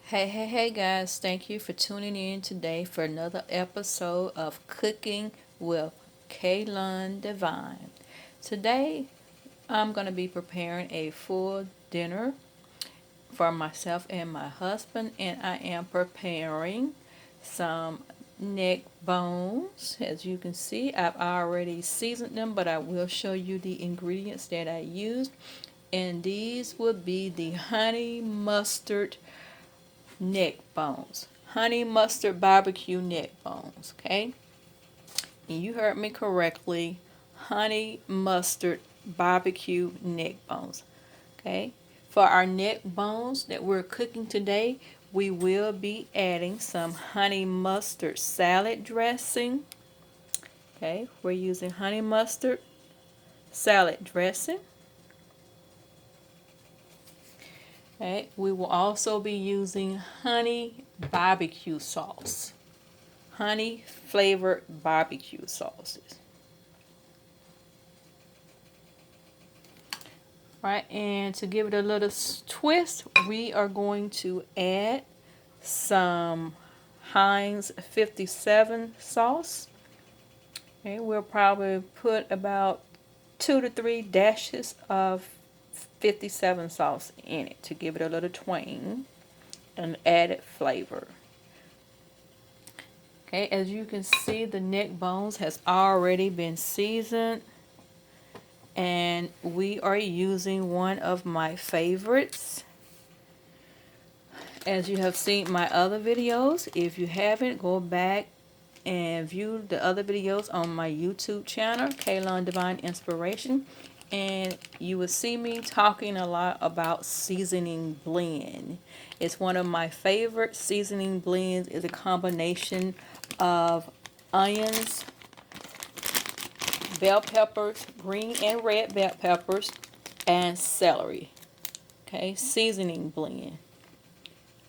Hey guys, thank you for tuning in today for another episode of Cooking with KLun Divine. Today I'm going to be preparing a full dinner for myself and my husband, and I am preparing some neck bones. As you can see, I've already seasoned them, but I will show you the ingredients that I used. And these would be the honey mustard neck bones. Honey mustard barbecue neck bones, okay? And you heard me correctly. Honey mustard barbecue neck bones, okay? For our neck bones that we're cooking today, we will be adding some honey mustard salad dressing. Okay, we're using honey mustard salad dressing. Okay, we will also be using honey barbecue sauce. Honey flavored barbecue sauces. Right, and to give it a little twist, we are going to add some Heinz 57 sauce. Okay, we'll probably put about 2 to 3 dashes of 57 sauce in it to give it a little twang and added flavor. Okay, as you can see, the neck bones has already been seasoned, and we are using one of my favorites. As you have seen my other videos, if you haven't, go back and view the other videos on my YouTube channel, KLun Divine Inspiration, and you will see me talking a lot about seasoning blend. It's one of my favorite seasoning blends. Is a combination of onions, bell peppers, green and red bell peppers, and celery. Okay, seasoning blend.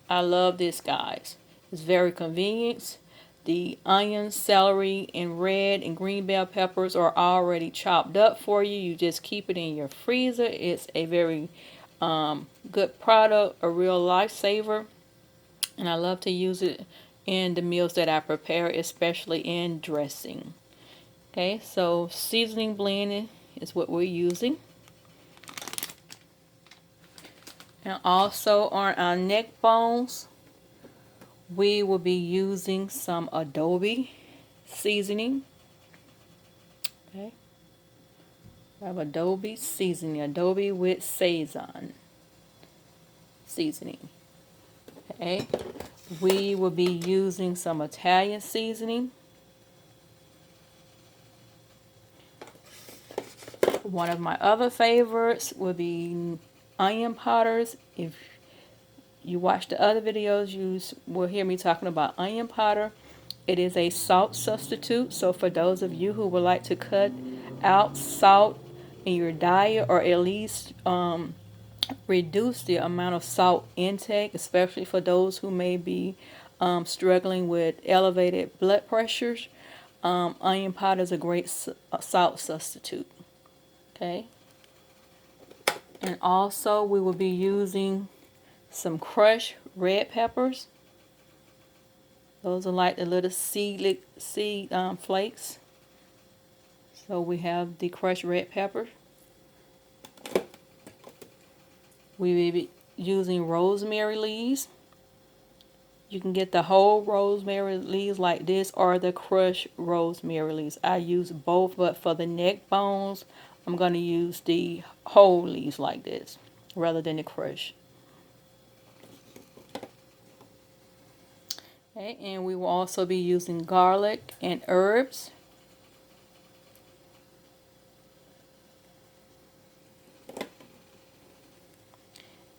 I love this, guys. It's very convenient. The onions, celery, and red and green bell peppers are already chopped up for you. You just keep it in your freezer. It's a very good product, a real lifesaver, and I love to use it in the meals that I prepare, especially in dressing. Okay, so seasoning blend is what we're using. And also on our neck bones, we will be using some Adobo seasoning. Okay, I have Adobo seasoning, Adobo with Sazon seasoning. Okay, we will be using some Italian seasoning. One of my other favorites would be onion powders. If you watch the other videos, you will hear me talking about onion powder. It is a salt substitute, so for those of you who would like to cut out salt in your diet, or at least reduce the amount of salt intake, especially for those who may be struggling with elevated blood pressures, onion powder is a great salt substitute. Okay, and also we will be using some crushed red peppers. Those are like the little seed flakes. So we have the crushed red pepper. We will be using rosemary leaves. You can get the whole rosemary leaves like this, or the crushed rosemary leaves. I use both, but for the neck bones, I'm going to use the whole leaves like this rather than the crush. Okay, and we will also be using garlic and herbs.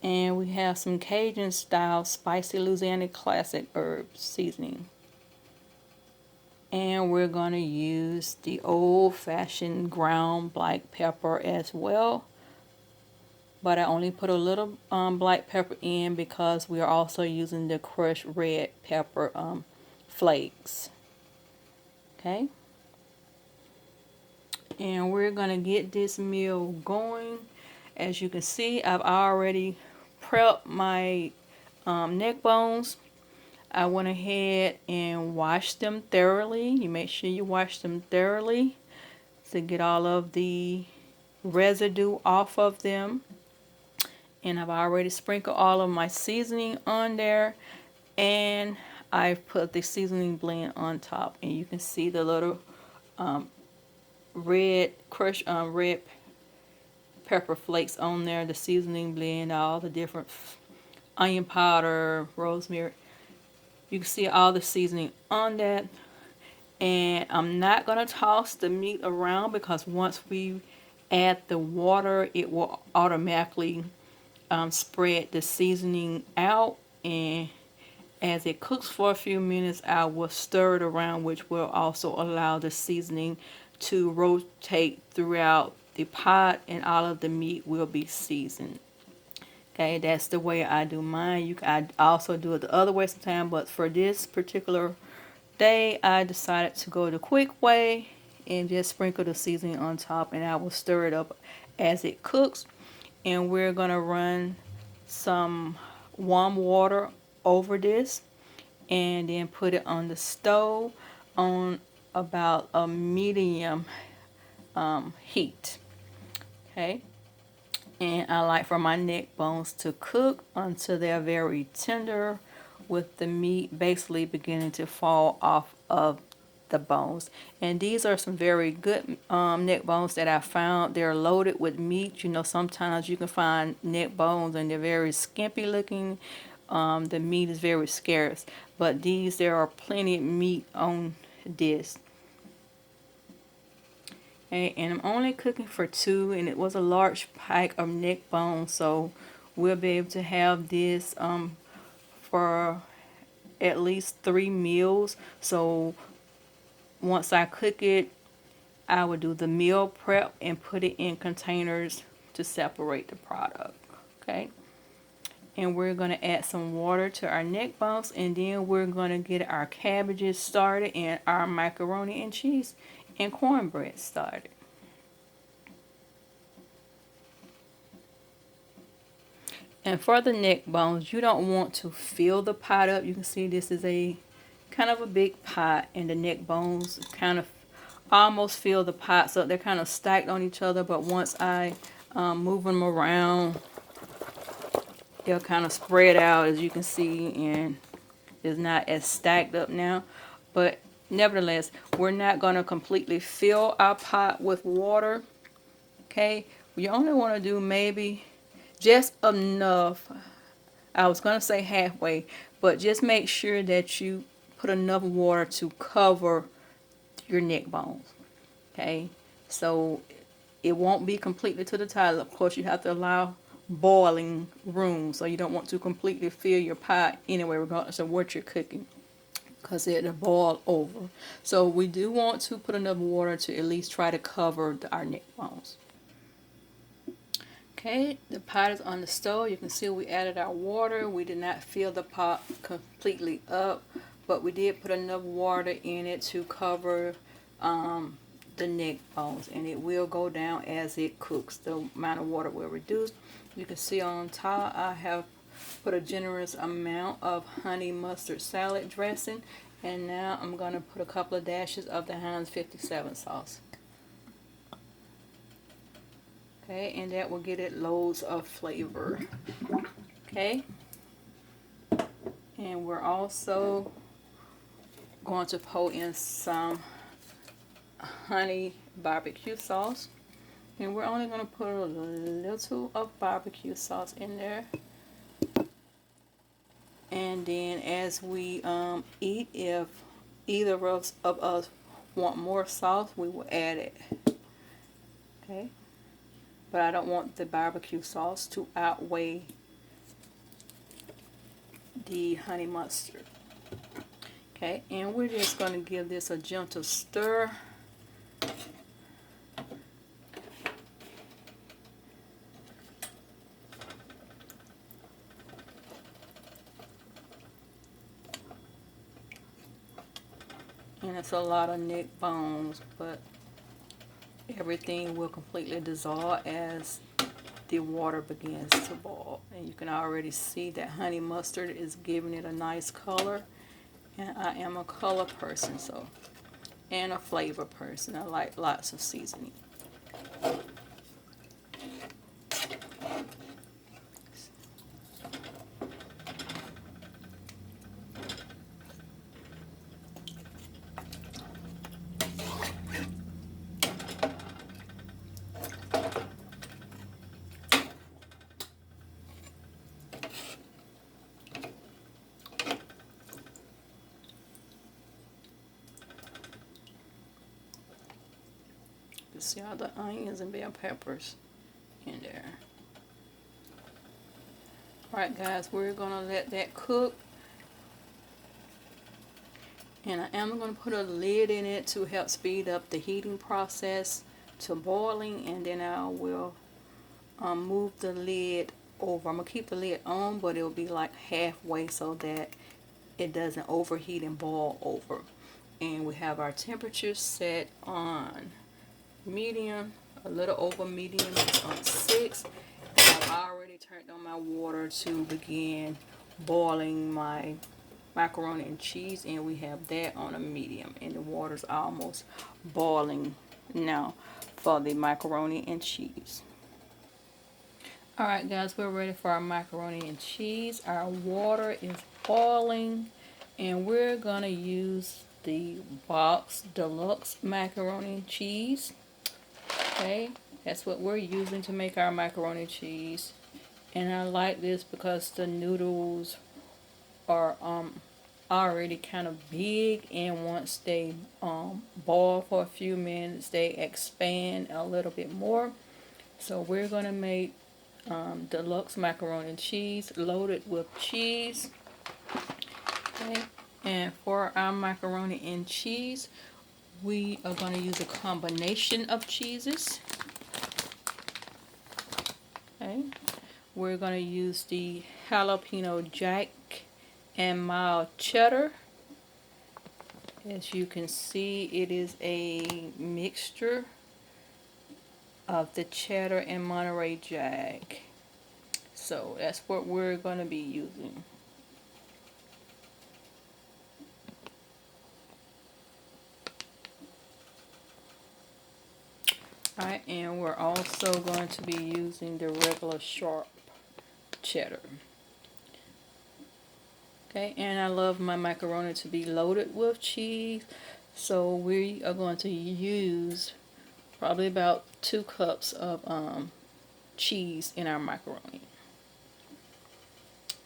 And we have some Cajun style spicy Louisiana classic herb seasoning. And we're going to use the old-fashioned ground black pepper as well. But I only put a little black pepper in because we are also using the crushed red pepper flakes. Okay. And we're going to get this meal going. As you can see, I've already prepped my neck bones. I went ahead and washed them thoroughly. You make sure you wash them thoroughly to get all of the residue off of them. And I've already sprinkled all of my seasoning on there, and I've put the seasoning blend on top, and you can see the little red pepper flakes on there, the seasoning blend, all the different onion powder, rosemary. You can see all the seasoning on that. And I'm not going to toss the meat around, because once we add the water, it will automatically spread the seasoning out. And as it cooks for a few minutes, I will stir it around, which will also allow the seasoning to rotate throughout the pot, and all of the meat will be seasoned. Okay, that's the way I do mine. I also do it the other way sometimes, but for this particular day, I decided to go the quick way and just sprinkle the seasoning on top, and I will stir it up as it cooks. And we're going to run some warm water over this, and then put it on the stove on about a medium heat. Okay, and I like for my neck bones to cook until they're very tender, with the meat basically beginning to fall off of the bones. And these are some very good neck bones that I found. They're loaded with meat. You know, sometimes you can find neck bones and they're very skimpy looking. The meat is very scarce, but these, there are plenty of meat on this. Okay, and I'm only cooking for 2, and it was a large pack of neck bones, so we'll be able to have this for at least 3 meals. So once I cook it, I will do the meal prep and put it in containers to separate the product. Okay, and we're going to add some water to our neck bones, and then we're going to get our cabbages started and our macaroni and cheese and cornbread started. And for the neck bones, you don't want to fill the pot up. You can see this is a kind of a big pot, and the neck bones kind of almost fill the pot, so they're kind of stacked on each other. But once I move them around, they'll kind of spread out, as you can see, and it's not as stacked up now. But nevertheless, we're not going to completely fill our pot with water. Okay, you only want to do maybe just enough. I was going to say halfway, but just make sure that you put enough water to cover your neck bones. Okay, so it won't be completely to the top. Of course, you have to allow boiling room, so you don't want to completely fill your pot anyway, regardless of what you're cooking, because it'll boil over. So we do want to put enough water to at least try to cover our neck bones. Okay, the pot is on the stove. You can see we added our water. We did not fill the pot completely up, but we did put enough water in it to cover the neck bones, and it will go down as it cooks. The amount of water will reduce. You can see on top I have put a generous amount of honey mustard salad dressing, and now I'm going to put a couple of dashes of the Heinz 57 sauce. Okay, and that will get it loads of flavor. Okay, and we're also going to pour in some honey BBQ sauce, and we're only going to put a little of barbecue sauce in there. And then as we eat, if either of us want more sauce, we will add it. Okay, but I don't want the barbecue sauce to outweigh the honey mustard. Okay, and we're just going to give this a gentle stir. And it's a lot of neck bones, but everything will completely dissolve as the water begins to boil. And you can already see that honey mustard is giving it a nice color. And I am a color person, so, and a flavor person. I like lots of seasoning. You see all the onions and bell peppers in there. Alright guys, we're gonna let that cook. And I am going to put a lid in it to help speed up the heating process to boiling, and then I will move the lid over. I'm going to keep the lid on, but it will be like halfway so that it doesn't overheat and boil over. And we have our temperature set on medium, a little over medium, it's on 6. And I've already turned on my water to begin boiling my macaroni and cheese, and we have that on a medium, and the water's almost boiling now for the macaroni and cheese. Alright guys, we're ready for our macaroni and cheese. Our water is boiling, and we're gonna use the Box Deluxe Macaroni and Cheese. Okay, that's what we're using to make our macaroni and cheese. And I like this because the noodles are already kind of big, and once they boil for a few minutes they expand a little bit more. So we're gonna make deluxe macaroni and cheese loaded with cheese. Okay, and for our macaroni and cheese we are going to use a combination of cheeses. Okay, we're going to use the jalapeno jack and mild cheddar. As you can see, it is a mixture of the cheddar and Monterey Jack. So that's what we're going to be using. Alright, and we're also going to be using the regular sharp cheddar. Okay, and I love my macaroni to be loaded with cheese, so we are going to use probably about 2 cups of cheese in our macaroni.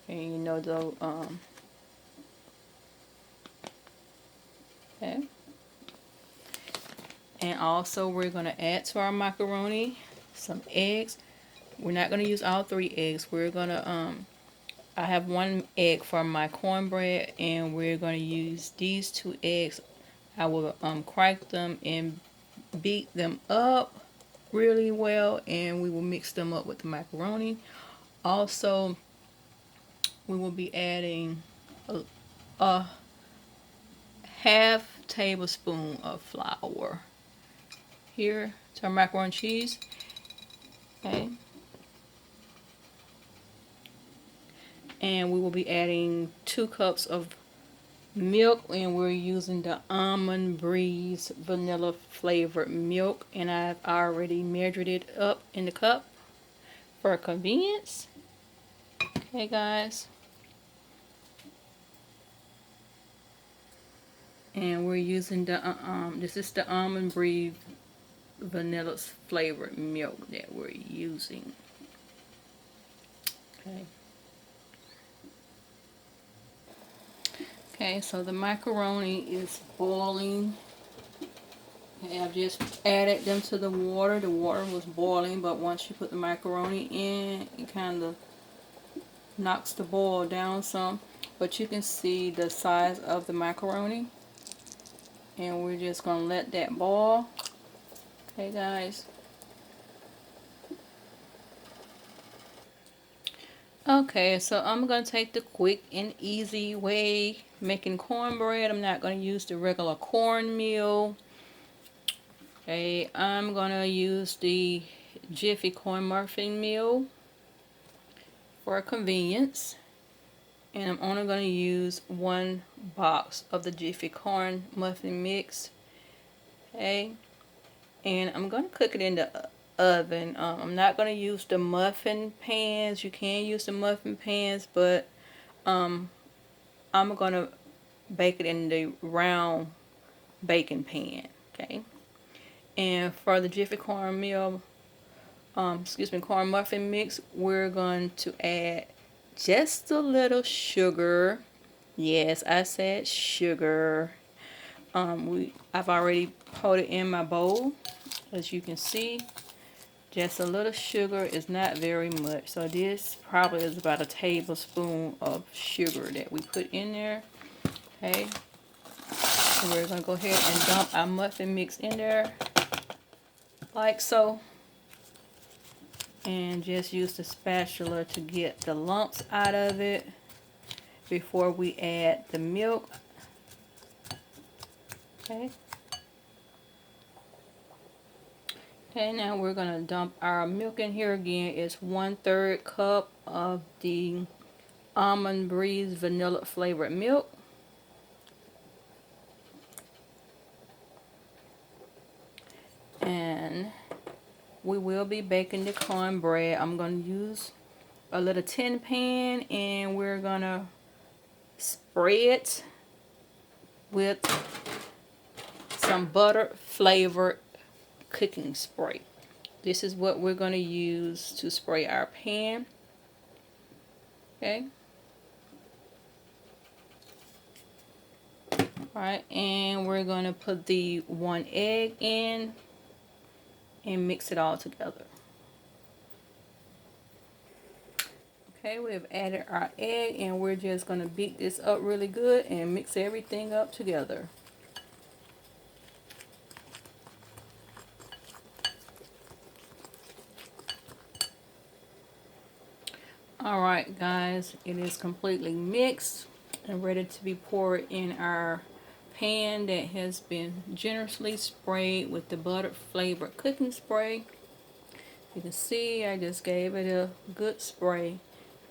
And you know the okay. And also we're going to add to our macaroni some eggs. We're not going to use all 3 eggs. We're going to I have 1 egg for my cornbread, and we're going to use these 2 eggs. I will crack them and beat them up really well, and we will mix them up with the macaroni. Also, we will be adding a half tablespoon of flour here to our macaroni and cheese. Okay. And we will be adding 2 cups of milk, and we're using the Almond Breeze vanilla flavored milk, and I've already measured it up in the cup for convenience. Okay guys, and we're using the this is the Almond Breeze vanilla flavored milk that we're using. Okay. Okay, so the macaroni is boiling. Okay, I've just added them to the water. The water was boiling, but once you put the macaroni in, it kind of knocks the boil down some. But you can see the size of the macaroni. And we're just going to let that boil. Okay, guys. Okay, so I'm going to take the quick and easy way making cornbread. I'm not going to use the regular cornmeal. Okay, I'm going to use the Jiffy corn muffin meal for convenience. And I'm only going to use 1 box of the Jiffy corn muffin mix. Okay. And I'm going to cook it in the oven. I'm not going to use the muffin pans. You can use the muffin pans, but I'm going to bake it in the round baking pan. Okay. And for the Jiffy corn meal, corn muffin mix, we're going to add just a little sugar. Yes, I said sugar. I've already poured it in my bowl, as you can see. Just a little sugar is not very much. So this probably is about a tablespoon of sugar that we put in there. Okay. And we're going to go ahead and dump our muffin mix in there like so. And just use the spatula to get the lumps out of it before we add the milk. Okay. Okay, now we're going to dump our milk in here again. It's 1/3 cup of the Almond Breeze vanilla flavored milk. And we will be baking the cornbread. I'm going to use a little tin pan, and we're going to spray it with some butter flavored cooking spray. This is what we're going to use to spray our pan. Okay. Alright, and we're going to put the 1 egg in and mix it all together. Okay, we've added our egg, and we're just going to beat this up really good and mix everything up together. Alright guys, it is completely mixed and ready to be poured in our pan that has been generously sprayed with the butter flavored cooking spray. You can see I just gave it a good spray,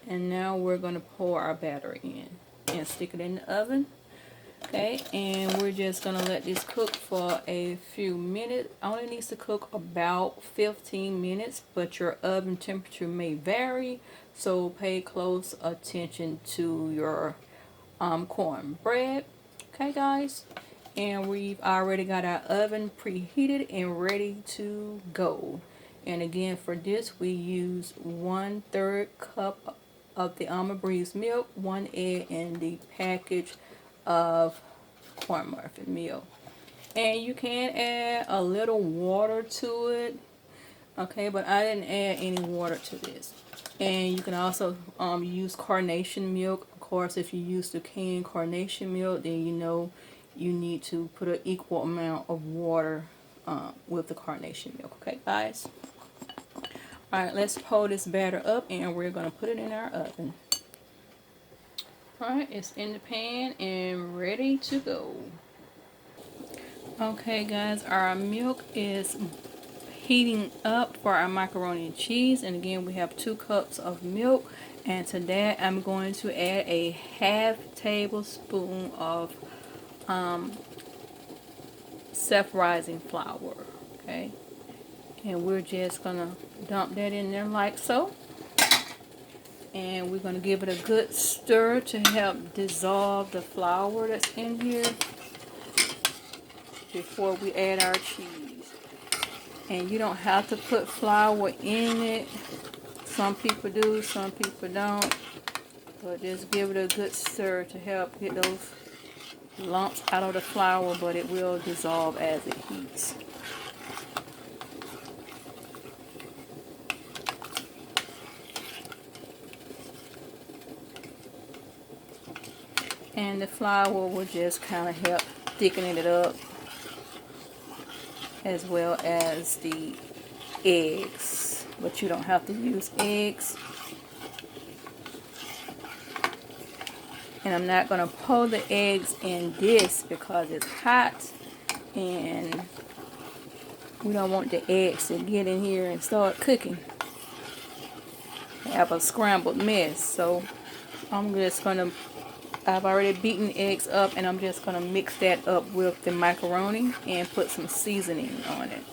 and now we're going to pour our batter in and stick it in the oven. Okay, and we're just going to let this cook for a few minutes. Only needs to cook about 15 minutes, but your oven temperature may vary, so pay close attention to your cornbread. Okay guys, and we've already got our oven preheated and ready to go. And again, for this we use 1/3 cup of the Almond Breeze milk, 1 egg, and the package of corn muffin meal. And you can add a little water to it, okay, but I didn't add any water to this. And you can also use carnation milk. Of course, if you use the canned carnation milk, then you know you need to put an equal amount of water with the carnation milk. Okay guys, alright, let's pull this batter up and we're going to put it in our oven. Alright, it's in the pan and ready to go. Okay guys, our milk is heating up for our macaroni and cheese, and again we have 2 cups of milk, and to that I'm going to add a ½ tablespoon of self-rising flour. Okay, and we're just gonna dump that in there like so. And we're going to give it a good stir to help dissolve the flour that's in here before we add our cheese. And you don't have to put flour in it. Some people do, some people don't. But just give it a good stir to help get those lumps out of the flour, but it will dissolve as it heats. And the flour will just kind of help thickening it up, as well as the eggs, but you don't have to use eggs. And I'm not going to pour the eggs in this because it's hot, and We don't want the eggs to get in here and start cooking. Have a scrambled mess. So I'm just gonna, I've already beaten eggs up, and I'm just gonna mix that up with the macaroni and put some seasoning on it.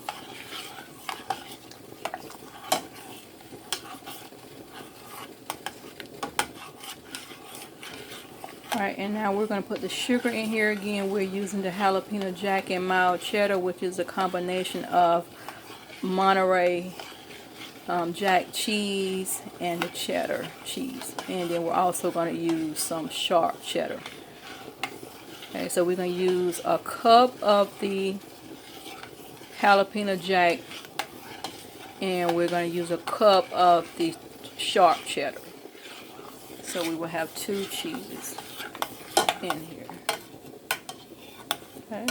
Alright, and now we're going to put the sugar in here again. We're using the jalapeno jack and mild cheddar, which is a combination of Monterey jack cheese and the cheddar cheese. And then we're also going to use some sharp cheddar. Okay, so we're going to use a cup of the jalapeno jack, and we're going to use a cup of the sharp cheddar. So we will have 2 cheeses in here. Okay.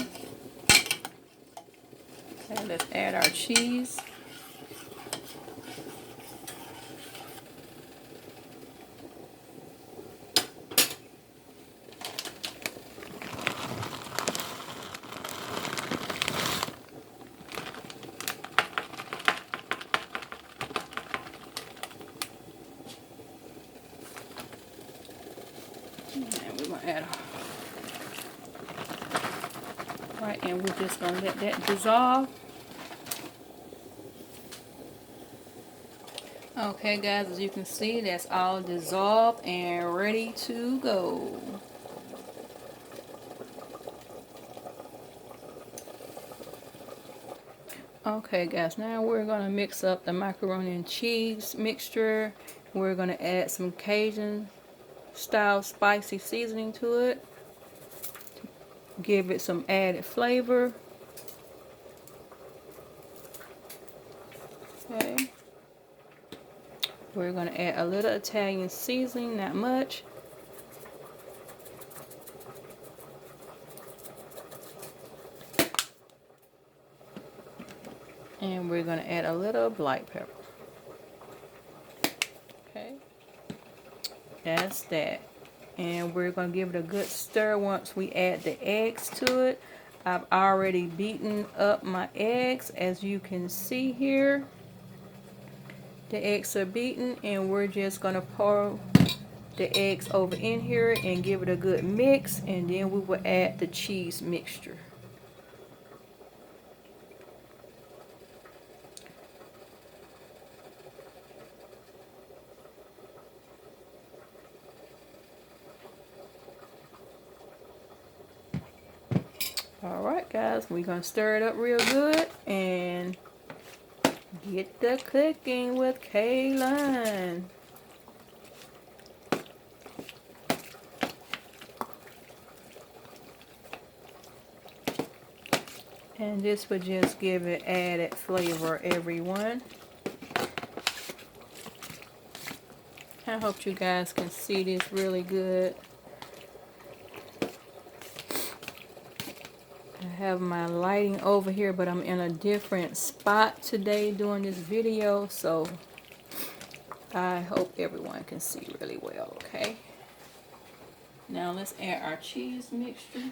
Okay, let's add our cheese. And we're going to add right, and we're just going to let that dissolve. Okay guys, as you can see, that's all dissolved and ready to go. Okay guys, now we're going to mix up the macaroni and cheese mixture. We're going to add some Cajun style spicy seasoning to it. Give it some added flavor. Okay. We're going to add a little Italian seasoning, not much. And we're going to add a little black pepper. Okay. That's that. And we're going to give it a good stir once we add the eggs to it. I've already beaten up my eggs, as you can see here. The eggs are beaten, and we're just going to pour the eggs over in here and give it a good mix, and then we will add the cheese mixture. Alright guys, we're going to stir it up real good and get the cooking with KLun. And this would just give it added flavor, everyone. I hope you guys can see this really good. I have my lighting over here, but I'm in a different spot today doing this video, so I hope everyone can see really well, okay? Now let's add our cheese mixture.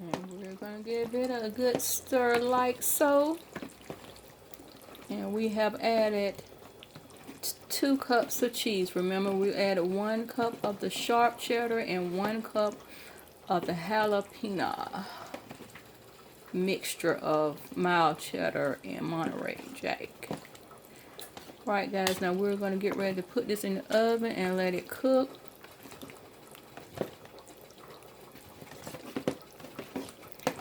And we're going to give it a good stir like so. And we have added 2 cups of cheese. Remember, we added 1 cup of the sharp cheddar and 1 cup of the jalapeno mixture of mild cheddar and Monterey jack. Right guys, now we're going to get ready to put this in the oven and let it cook.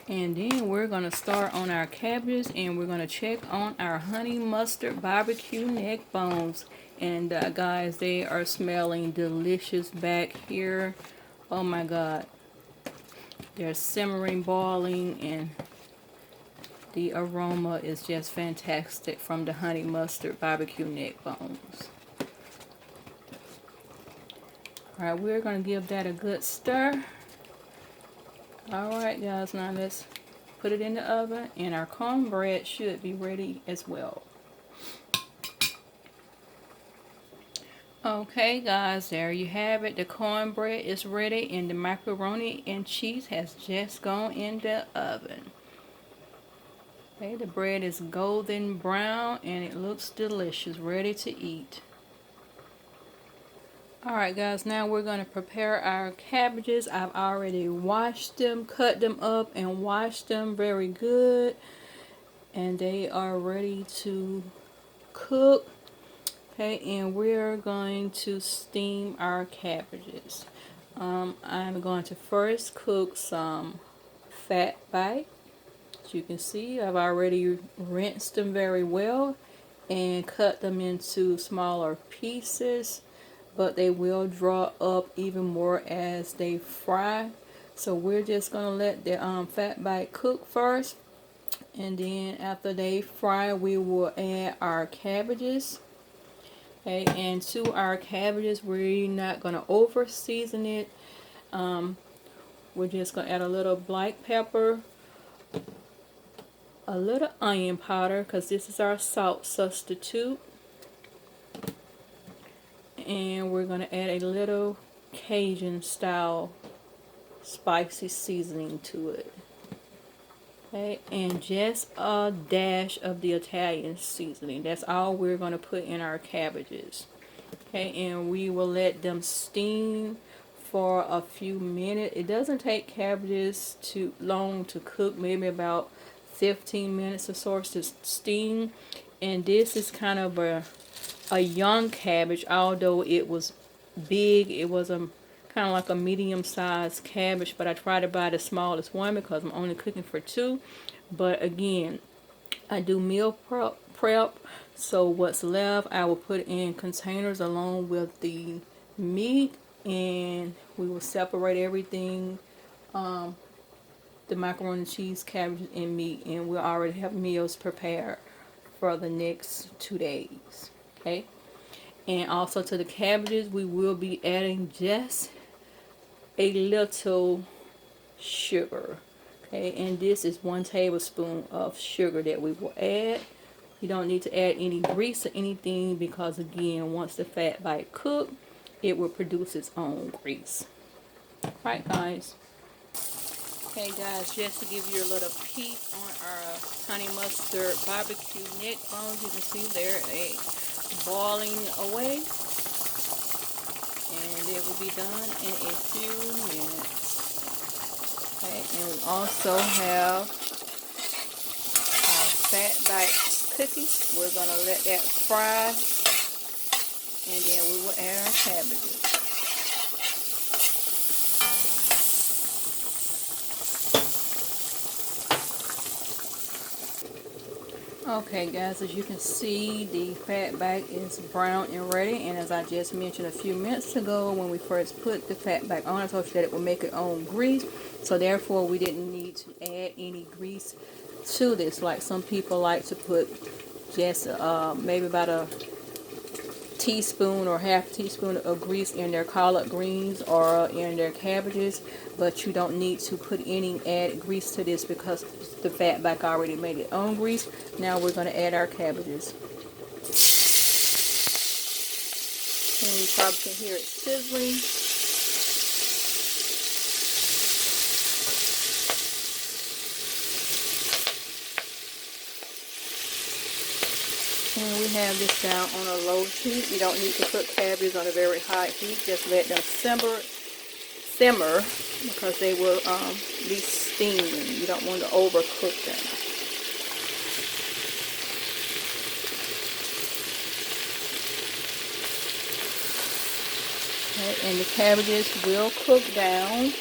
And then we're going to start on our cabbages, and we're going to check on our honey mustard BBQ Neckbones. And guys, they are smelling delicious back here. Oh my god. They're simmering, boiling, and the aroma is just fantastic from the honey mustard BBQ Neckbones. Alright, we're going to give that a good stir. Alright guys, now let's put it in the oven, and our cornbread should be ready as well. Okay guys, there you have it. The cornbread is ready and the macaroni and cheese has just gone in the oven. Okay, the bread is golden brown and it looks delicious, ready to eat. Alright guys, now we're going to prepare our cabbages. I've already washed them, cut them up, and washed them very good. And they are ready to cook. Okay, and we're going to steam our cabbages. I'm going to first cook some fat bite. As you can see, I've already rinsed them very well and cut them into smaller pieces, but they will draw up even more as they fry. So we're just going to let the fat bite cook first, and then after they fry we will add our cabbages. Okay, and to our cabbages we're not going to over season it. We're just going to add a little black pepper, a little onion powder because this is our salt substitute, and we're going to add a little Cajun style spicy seasoning to it. Okay, and just a dash of the Italian seasoning. That's all we're going to put in our cabbages. Okay, and we will let them steam for a few minutes. It doesn't take cabbages too long to cook, maybe about 15 minutes or so to steam. And this is kind of a young cabbage, although it was big. It was a kind of like a medium-sized cabbage, but I tried to buy the smallest one because I'm only cooking for 2. But again, I do meal prep, so what's left I will put in containers along with the meat, and we will separate everything, the macaroni and cheese, cabbage, and meat, and we'll already have meals prepared for the next 2 days. Okay, and also to the cabbages we will be adding just a little sugar. Okay, and this is 1 tablespoon of sugar that we will add. You don't need to add any grease or anything because again, once the fat bite cook, it will produce its own grease. Right guys. Okay guys, just to give you a little peek on our honey mustard BBQ neckbones, you can see they're boiling away, and it will be done in a few minutes. Okay, and we also have our fat bite cookie. We're going to let that fry, and then we will add our cabbages. Okay guys, as you can see, the fat bite is brown and ready, and as I just mentioned a few minutes ago when we first put the fat bite on, I told you that it will make its own grease, so therefore we didn't need to add any grease to this like some people like to put just maybe about a teaspoon or half teaspoon of grease in their collard greens or in their cabbages, but you don't need to put any added grease to this because the fat bite already made its own grease. Now we're going to add our cabbages, and you probably can hear it sizzling. And we have this down on a low heat. You don't need to cook cabbages on a very high heat. Just let them simmer because they will be steaming. You don't want to overcook them. Okay, and the cabbages will cook down.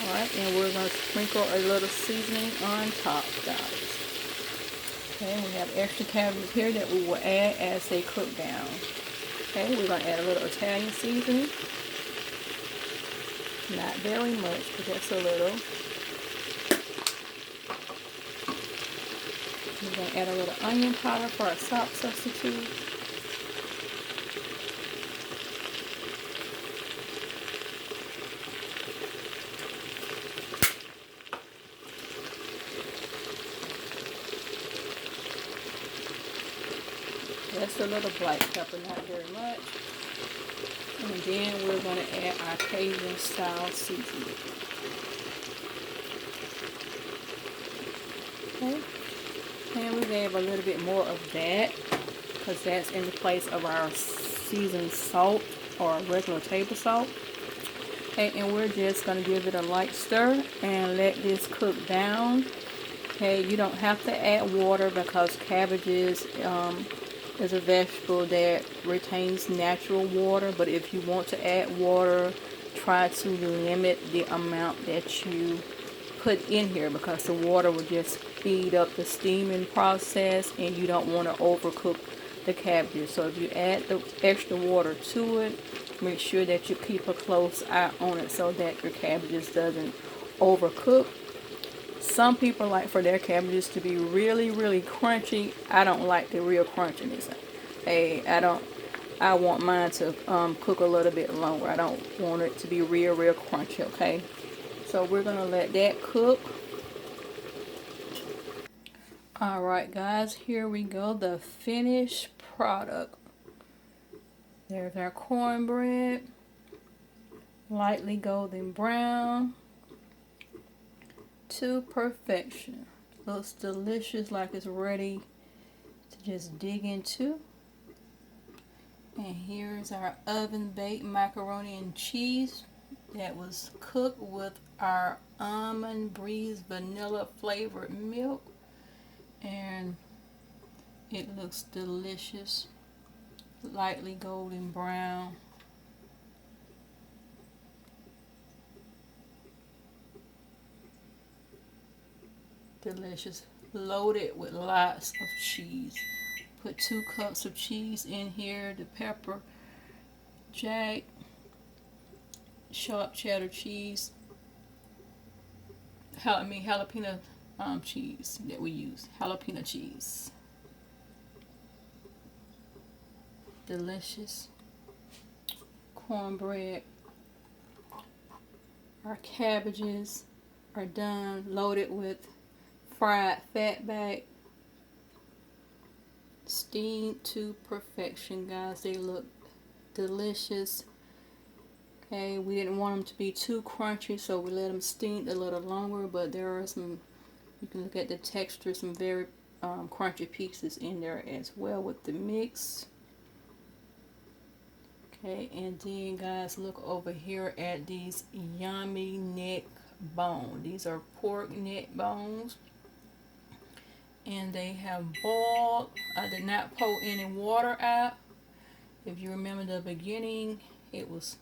Alright, and we're going to sprinkle a little seasoning on top, guys. Okay, we have extra cabbages here that we will add as they cook down. Okay, we're going to add a little Italian seasoning. Not very much, but just a little. We're going to add a little onion powder for our salt substitute. Just a little black pepper, not very much. And then we're going to add our Cajun style seasoning. Okay. And we're going to add a little bit more of that because that's in the place of our seasoned salt or regular table salt. Okay, and we're just going to give it a light stir and let this cook down. Okay, you don't have to add water because cabbages is a vegetable that retains natural water, but if you want to add water, try to limit the amount that you put in here because the water will just speed up the steaming process and you don't want to overcook the cabbages. So if you add the extra water to it, make sure that you keep a close eye on it so that your cabbages doesn't overcook. Some people like for their cabbages to be really, really crunchy. I don't like the real crunchiness. Hey, I want mine to cook a little bit longer. I don't want it to be real, real crunchy, okay? So we're going to let that cook. Alright guys, here we go. The finished product. There's our cornbread. Lightly golden brown. To perfection. Looks delicious, like it's ready to just dig into. And here's our oven baked macaroni and cheese that was cooked with our almond breeze vanilla flavored milk, and it looks delicious, lightly golden brown. Delicious, loaded with lots of cheese. Put 2 cups of cheese in here, the pepper jack, sharp cheddar cheese, jalapeno cheese that we use, jalapeno cheese. Delicious cornbread. Our cabbages are done, loaded with fried fatback, steamed to perfection, guys. They look delicious. Okay, we didn't want them to be too crunchy, so we let them steam a little longer, but there are some, you can look at the texture, some very crunchy pieces in there as well with the mix. Okay, and then guys, look over here at these yummy neck bones. These are pork neck bones, and they have boiled. I did not pour any water out. If you remember the beginning, it was